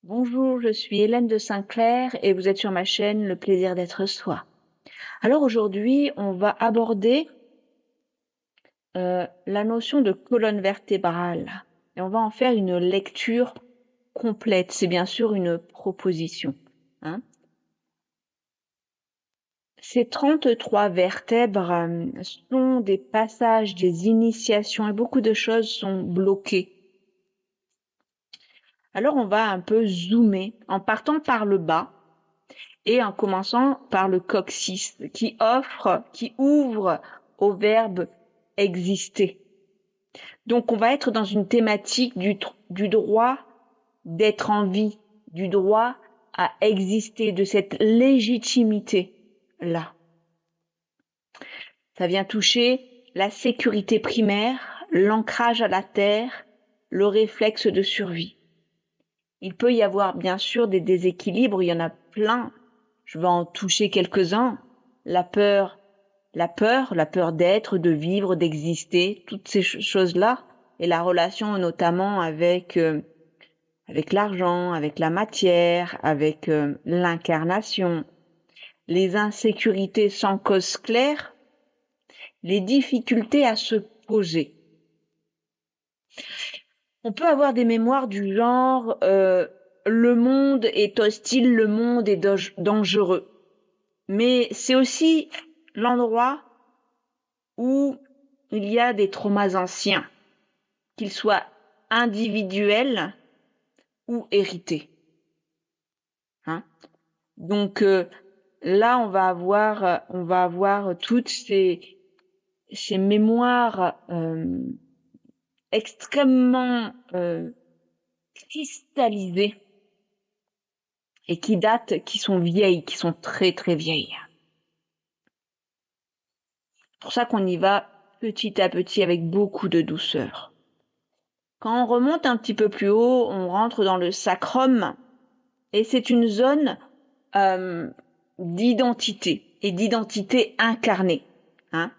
Bonjour, je suis Hélène de Saint-Clair et vous êtes sur ma chaîne Le plaisir d'être soi. Alors aujourd'hui, on va aborder la notion de colonne vertébrale et on va en faire une lecture complète. C'est bien sûr une proposition, hein. Ces 33 vertèbres sont des passages, des initiations et beaucoup de choses sont bloquées. Alors on va un peu zoomer en partant par le bas et en commençant par le coccyx qui ouvre au verbe exister. Donc on va être dans une thématique du droit d'être en vie, du droit à exister, de cette légitimité-là. Ça vient toucher la sécurité primaire, l'ancrage à la terre, le réflexe de survie. Il peut y avoir bien sûr des déséquilibres, il y en a plein. Je vais en toucher quelques-uns. La peur d'être, de vivre, d'exister, toutes ces choses-là, et la relation notamment avec l'argent, avec la matière, avec l'incarnation, les insécurités sans cause claire, les difficultés à se poser. On peut avoir des mémoires du genre le monde est hostile, le monde est dangereux. Mais c'est aussi l'endroit où il y a des traumas anciens, qu'ils soient individuels ou hérités. Hein. Donc là, on va avoir toutes ces mémoires extrêmement cristallisées et qui sont vieilles, qui sont très très vieilles. C'est pour ça qu'on y va petit à petit avec beaucoup de douceur. Quand on remonte un petit peu plus haut, on rentre dans le sacrum et c'est une zone d'identité et d'identité incarnée. Hein.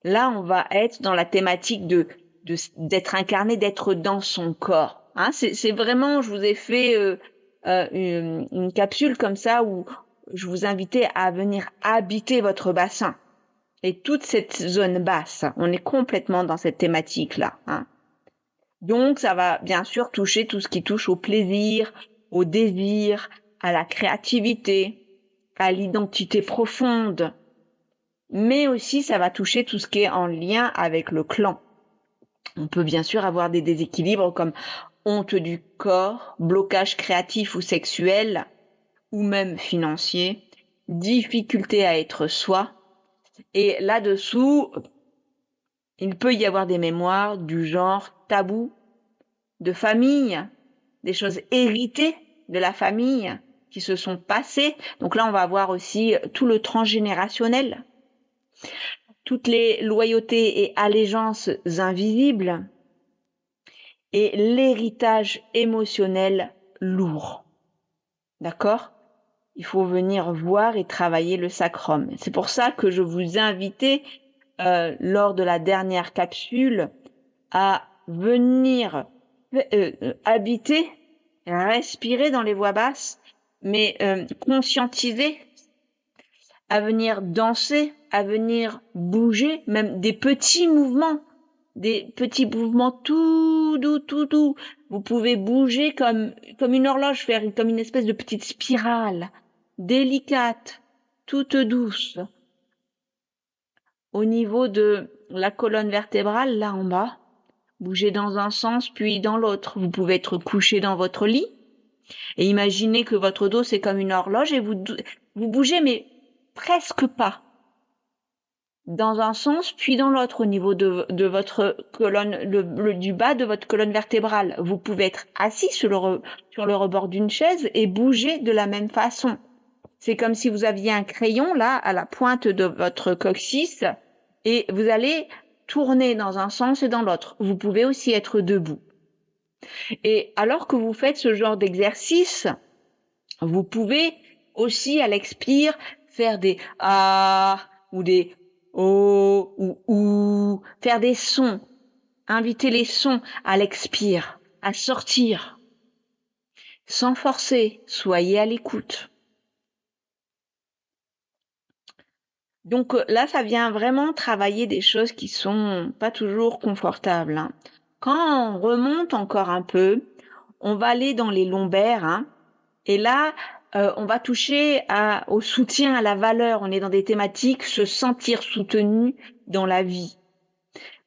Là, on va être dans la thématique d'être incarné, d'être dans son corps. Hein. C'est vraiment, je vous ai fait une capsule comme ça où je vous invitais à venir habiter votre bassin. Et toute cette zone basse, on est complètement dans cette thématique-là. Hein. Donc, ça va bien sûr toucher tout ce qui touche au plaisir, au désir, à la créativité, à l'identité profonde. Mais aussi, ça va toucher tout ce qui est en lien avec le clan. On peut bien sûr avoir des déséquilibres comme honte du corps, blocage créatif ou sexuel, ou même financier, difficulté à être soi. Et là-dessous, il peut y avoir des mémoires du genre tabou, de famille, des choses héritées de la famille qui se sont passées. Donc là, on va avoir aussi tout le transgénérationnel, toutes les loyautés et allégeances invisibles et l'héritage émotionnel lourd. D'accord ? Il faut venir voir et travailler le sacrum. C'est pour ça que je vous invitais lors de la dernière capsule à venir habiter, respirer dans les voix basses, mais conscientiser, à venir danser, à venir bouger, même des petits mouvements tout doux. Vous pouvez bouger comme une horloge, faire comme une espèce de petite spirale, délicate, toute douce. Au niveau de la colonne vertébrale, là en bas, bougez dans un sens puis dans l'autre. Vous pouvez être couché dans votre lit et imaginez que votre dos c'est comme une horloge et vous bougez mais presque pas dans un sens puis dans l'autre au niveau de votre colonne, du bas de votre colonne vertébrale. Vous pouvez être assis sur le rebord d'une chaise et bouger de la même façon. C'est comme si vous aviez un crayon là à la pointe de votre coccyx et vous allez tourner dans un sens et dans l'autre. Vous pouvez aussi être debout. Et alors que vous faites ce genre d'exercice, vous pouvez aussi à l'expire faire des ah ou des oh ou ou, faire des sons, inviter les sons à l'expire, à sortir. sans forcer, soyez à l'écoute. Donc là, ça vient vraiment travailler des choses qui sont pas toujours confortables, hein. Quand on remonte encore un peu, on va aller dans les lombaires, hein, et là, on va toucher au soutien, à la valeur. On est dans des thématiques, se sentir soutenu dans la vie.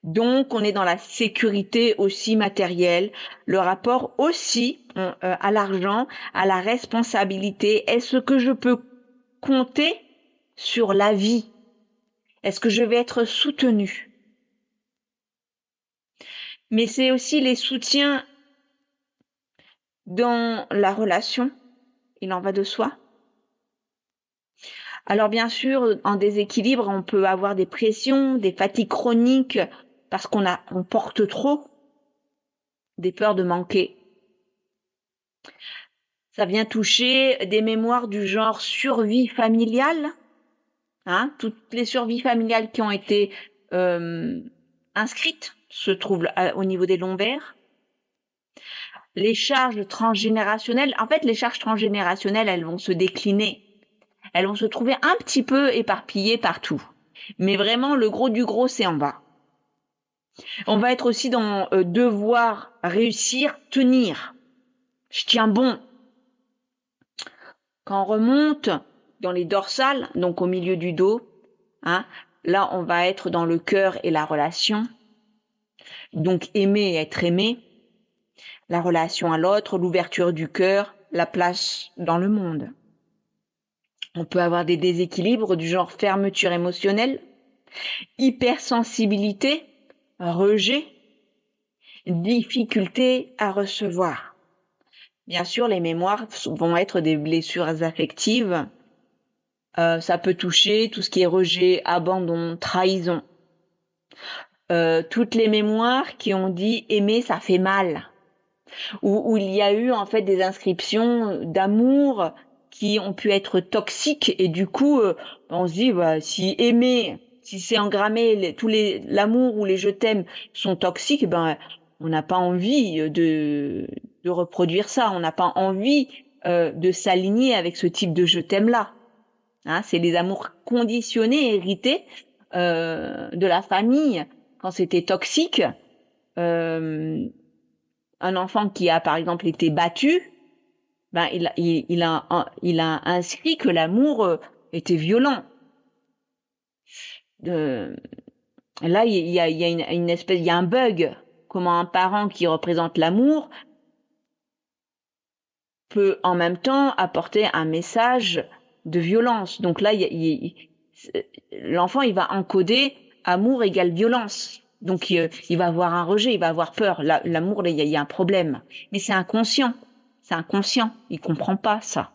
Donc, on est dans la sécurité aussi matérielle, le rapport aussi à l'argent, à la responsabilité. Est-ce que je peux compter sur la vie? Est-ce que je vais être soutenu? Mais c'est aussi les soutiens dans la relation. Il en va de soi. Alors bien sûr, en déséquilibre, on peut avoir des pressions, des fatigues chroniques parce on porte trop, des peurs de manquer. Ça vient toucher des mémoires du genre survie familiale, hein, toutes les survies familiales qui ont été inscrites se trouvent au niveau des lombaires. Les charges transgénérationnelles, en fait, les charges transgénérationnelles, elles vont se décliner. Elles vont se trouver un petit peu éparpillées partout. Mais vraiment, le gros du gros, c'est en bas. On va être aussi dans devoir réussir, tenir. Je tiens bon. Quand on remonte dans les dorsales, donc au milieu du dos, hein, là, on va être dans le cœur et la relation. Donc aimer et être aimé. La relation à l'autre, l'ouverture du cœur, la place dans le monde. On peut avoir des déséquilibres du genre fermeture émotionnelle, hypersensibilité, rejet, difficulté à recevoir. Bien sûr, les mémoires vont être des blessures affectives. Ça peut toucher tout ce qui est rejet, abandon, trahison. Toutes les mémoires qui ont dit aimer, ça fait mal. Où il y a eu en fait des inscriptions d'amour qui ont pu être toxiques et du coup on se dit si aimer, si c'est engrammé l'amour ou les je t'aime sont toxiques, on n'a pas envie de reproduire ça, on n'a pas envie de s'aligner avec ce type de je t'aime là, hein, c'est les amours conditionnés, hérités de la famille quand c'était toxique. Un enfant qui a par exemple été battu, il a inscrit que l'amour était violent. Là, il y a une espèce, il y a un bug. Comment un parent qui représente l'amour peut en même temps apporter un message de violence. Donc là, l'enfant, il va encoder amour égale violence. Donc il va avoir un rejet, il va avoir peur. L'amour, il y a un problème. Mais c'est inconscient. C'est inconscient. Il comprend pas ça.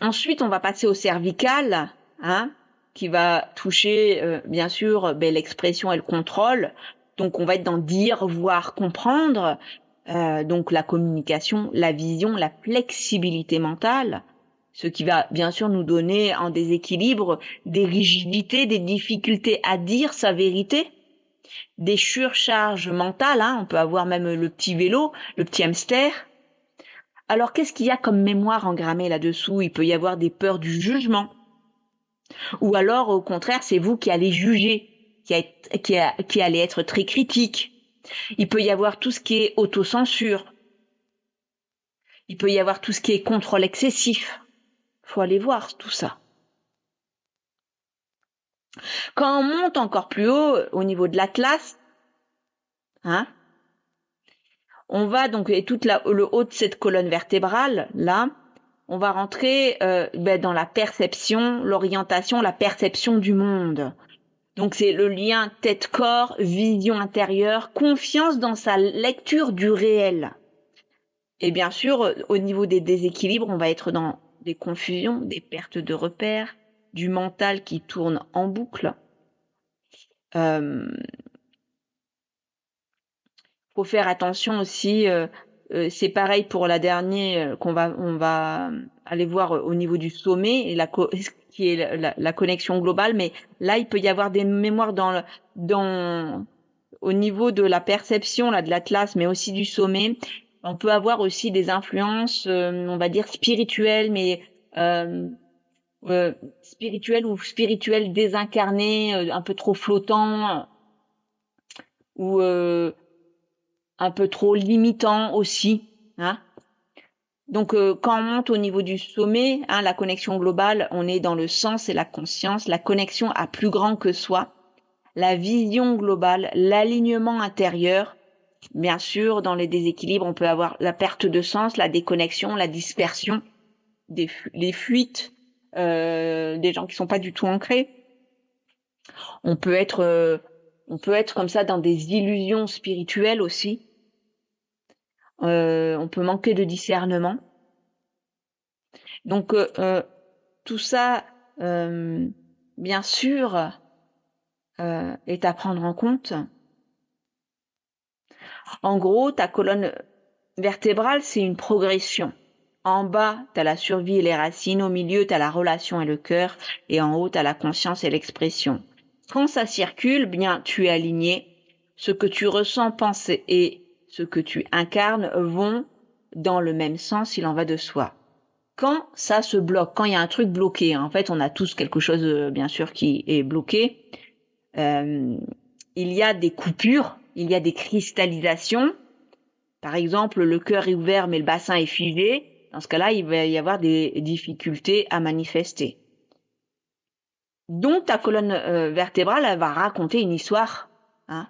Ensuite, on va passer au cervical, hein, qui va toucher, bien sûr, l'expression et le contrôle. Donc, on va être dans dire, voir, comprendre. Donc, la communication, la vision, la flexibilité mentale. Ce qui va, bien sûr, nous donner en déséquilibre des rigidités, des difficultés à dire sa vérité, des surcharges mentales, hein. On peut avoir même le petit vélo, le petit hamster. Alors, qu'est-ce qu'il y a comme mémoire engrammée là-dessous? Il peut y avoir des peurs du jugement. Ou alors, au contraire, c'est vous qui allez juger, qui allez être très critique. Il peut y avoir tout ce qui est autocensure. Il peut y avoir tout ce qui est contrôle excessif. Faut aller voir tout ça. Quand on monte encore plus haut, au niveau de l'atlas, hein, on va donc, et tout le haut de cette colonne vertébrale, là, on va rentrer dans la perception, l'orientation, la perception du monde. Donc c'est le lien tête-corps, vision intérieure, confiance dans sa lecture du réel. Et bien sûr, au niveau des déséquilibres, on va être dans des confusions, des pertes de repères, du mental qui tourne en boucle. Faut faire attention aussi. C'est pareil pour la dernière on va aller voir au niveau du sommet et qui est la connexion globale. Mais là, il peut y avoir des mémoires au niveau de la perception là de l'Atlas, mais aussi du sommet, on peut avoir aussi des influences, on va dire spirituelles, mais spirituelles ou spirituelles désincarnées, un peu trop flottants ou un peu trop limitants aussi, hein. Donc quand on monte au niveau du sommet, hein, la connexion globale, on est dans le sens et la conscience, la connexion à plus grand que soi, la vision globale, l'alignement intérieur. Bien sûr, dans les déséquilibres, on peut avoir la perte de sens, la déconnexion, la dispersion, les fuites, des gens qui sont pas du tout ancrés. On peut être comme ça dans des illusions spirituelles aussi. On peut manquer de discernement. Donc tout ça, bien sûr, est à prendre en compte. En gros, ta colonne vertébrale, c'est une progression. En bas, tu as la survie et les racines. Au milieu, tu as la relation et le cœur. Et en haut, tu as la conscience et l'expression. Quand ça circule, bien, tu es aligné. Ce que tu ressens, penses et ce que tu incarnes vont dans le même sens, il en va de soi. Quand ça se bloque, quand il y a un truc bloqué, en fait, on a tous quelque chose, bien sûr, qui est bloqué. Il y a des coupures, il y a des cristallisations. Par exemple, le cœur est ouvert mais le bassin est figé. Dans ce cas-là, il va y avoir des difficultés à manifester. Donc, ta colonne vertébrale, elle va raconter une histoire. Hein.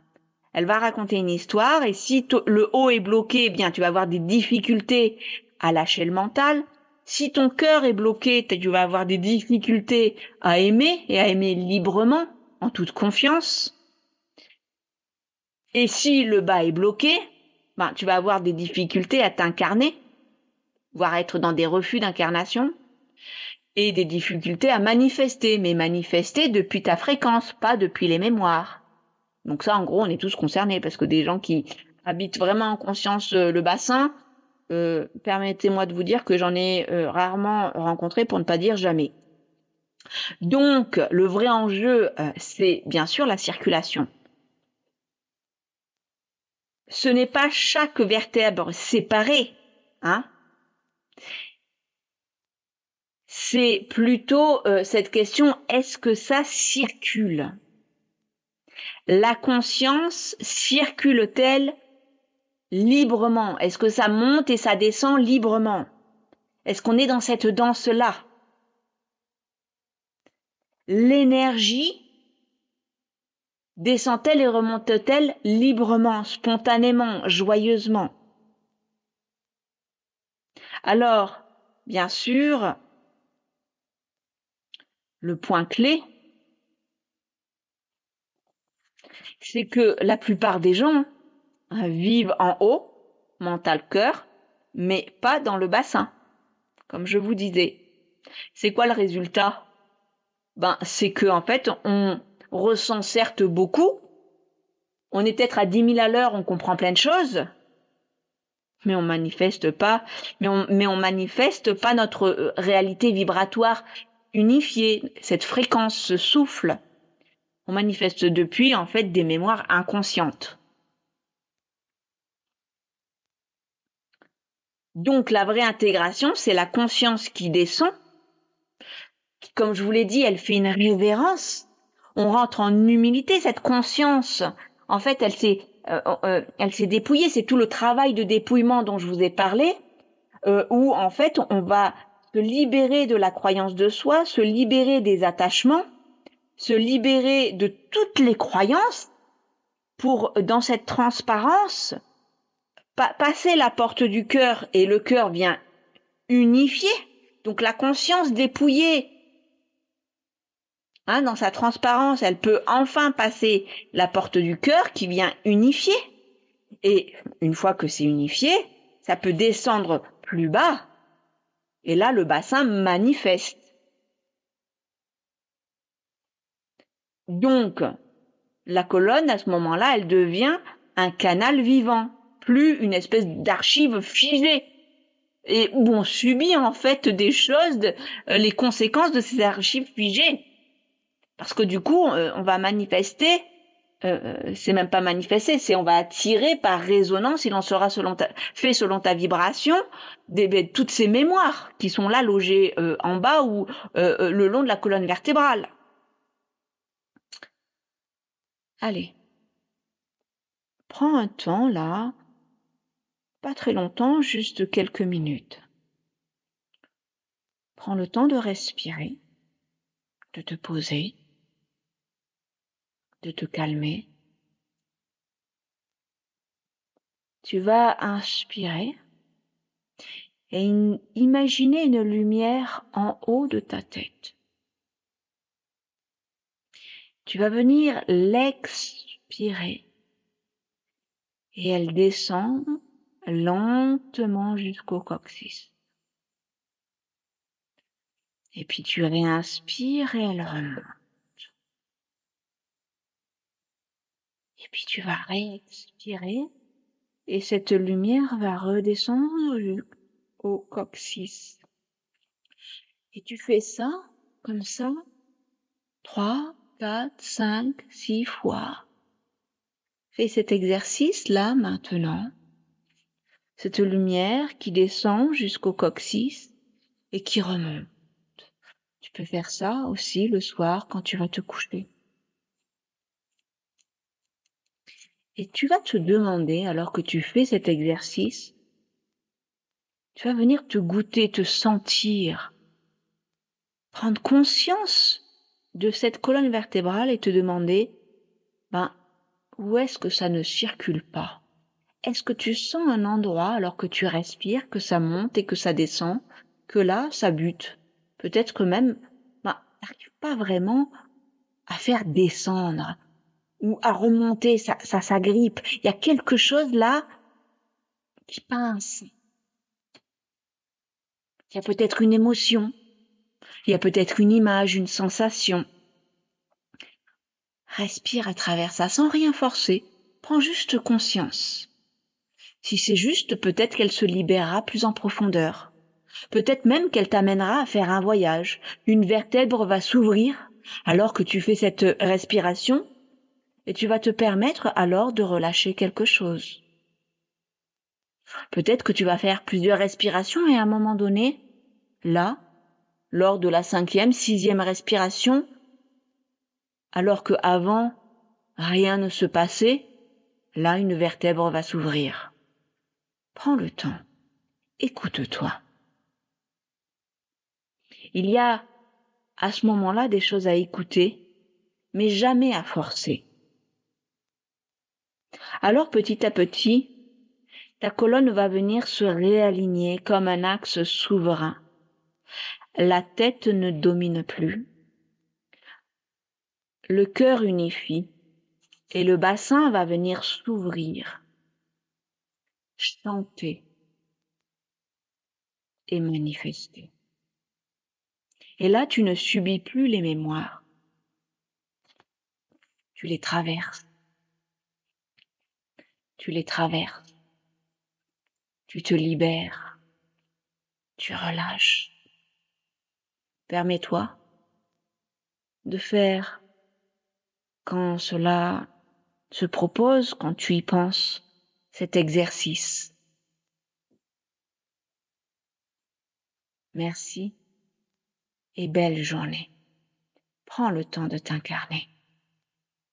Elle va raconter une histoire et si le haut est bloqué, eh bien, tu vas avoir des difficultés à lâcher le mental. Si ton cœur est bloqué, tu vas avoir des difficultés à aimer et à aimer librement, en toute confiance. Et si le bas est bloqué, ben, tu vas avoir des difficultés à t'incarner, voire être dans des refus d'incarnation, et des difficultés à manifester, mais manifester depuis ta fréquence, pas depuis les mémoires. Donc ça, en gros, on est tous concernés, parce que des gens qui habitent vraiment en conscience le bassin, permettez-moi de vous dire que j'en ai rarement rencontré, pour ne pas dire jamais. Donc, le vrai enjeu, c'est bien sûr la circulation. Ce n'est pas chaque vertèbre séparée, hein. C'est plutôt cette question, est-ce que ça circule? La conscience circule-t-elle librement? Est-ce que ça monte et ça descend librement? Est-ce qu'on est dans cette danse-là? L'énergie descend-elle et remonte-t-elle librement, spontanément, joyeusement? Alors, bien sûr, le point clé, c'est que la plupart des gens vivent en haut, mental cœur, mais pas dans le bassin, comme je vous disais. C'est quoi le résultat? Ben, c'est que en fait, on ressent certes beaucoup, on est peut-être à 10 000 à l'heure, on comprend plein de choses, mais on manifeste pas, mais on manifeste pas notre réalité vibratoire unifiée, cette fréquence, ce souffle. On manifeste depuis en fait des mémoires inconscientes. Donc la vraie intégration, c'est la conscience qui descend. Comme je vous l'ai dit, elle fait une révérence. On rentre en humilité, cette conscience. En fait, elle s'est dépouillée. C'est tout le travail de dépouillement dont je vous ai parlé, où en fait on va se libérer de la croyance de soi, se libérer des attachements, se libérer de toutes les croyances pour, dans cette transparence, passer la porte du cœur et le cœur vient unifier. Donc la conscience dépouillée, hein, dans sa transparence, elle peut enfin passer la porte du cœur qui vient unifier. Et une fois que c'est unifié, ça peut descendre plus bas. Et là, le bassin manifeste. Donc, la colonne, à ce moment-là, elle devient un canal vivant, plus une espèce d'archive figée. Et où on subit en fait des choses, les conséquences de ces archives figées. Parce que du coup, on va manifester c'est même pas manifester, c'est on va attirer par résonance, il en sera fait selon ta vibration, toutes ces mémoires qui sont là logées en bas ou le long de la colonne vertébrale. Allez, prends un temps là, pas très longtemps, juste quelques minutes. Prends le temps de respirer, de te poser, de te calmer. Tu vas inspirer et imaginer une lumière en haut de ta tête. Tu vas venir l'expirer et elle descend lentement jusqu'au coccyx. Et puis tu réinspires et elle remonte. Et puis tu vas réexpirer et cette lumière va redescendre au coccyx. Et tu fais ça, comme ça, 3, 4, 5, 6 fois. Fais cet exercice-là maintenant. Cette lumière qui descend jusqu'au coccyx et qui remonte. Tu peux faire ça aussi le soir quand tu vas te coucher. Et tu vas te demander, alors que tu fais cet exercice, tu vas venir te goûter, te sentir, prendre conscience de cette colonne vertébrale et te demander, où est-ce que ça ne circule pas? Est-ce que tu sens un endroit alors que tu respires, que ça monte et que ça descend, que là, ça bute? Peut-être que même, t'arrives pas vraiment à faire descendre ou à remonter, ça s'agrippe. Il y a quelque chose là qui pince. Il y a peut-être une émotion, il y a peut-être une image, une sensation. Respire à travers ça sans rien forcer. Prends juste conscience. Si c'est juste, peut-être qu'elle se libérera plus en profondeur. Peut-être même qu'elle t'amènera à faire un voyage. Une vertèbre va s'ouvrir alors que tu fais cette respiration et tu vas te permettre alors de relâcher quelque chose. Peut-être que tu vas faire plusieurs respirations et à un moment donné, là, lors de la 5e, 6e respiration, alors que avant rien ne se passait, là une vertèbre va s'ouvrir. Prends le temps, écoute-toi. Il y a à ce moment-là des choses à écouter, mais jamais à forcer. Alors petit à petit, ta colonne va venir se réaligner comme un axe souverain. La tête ne domine plus. Le cœur unifie et le bassin va venir s'ouvrir, chanter et manifester. Et là, tu ne subis plus les mémoires. Tu les traverses. Tu les traverses. Tu te libères. Tu relâches. Permets-toi de faire quand cela se propose, quand tu y penses, cet exercice. Merci et belle journée. Prends le temps de t'incarner.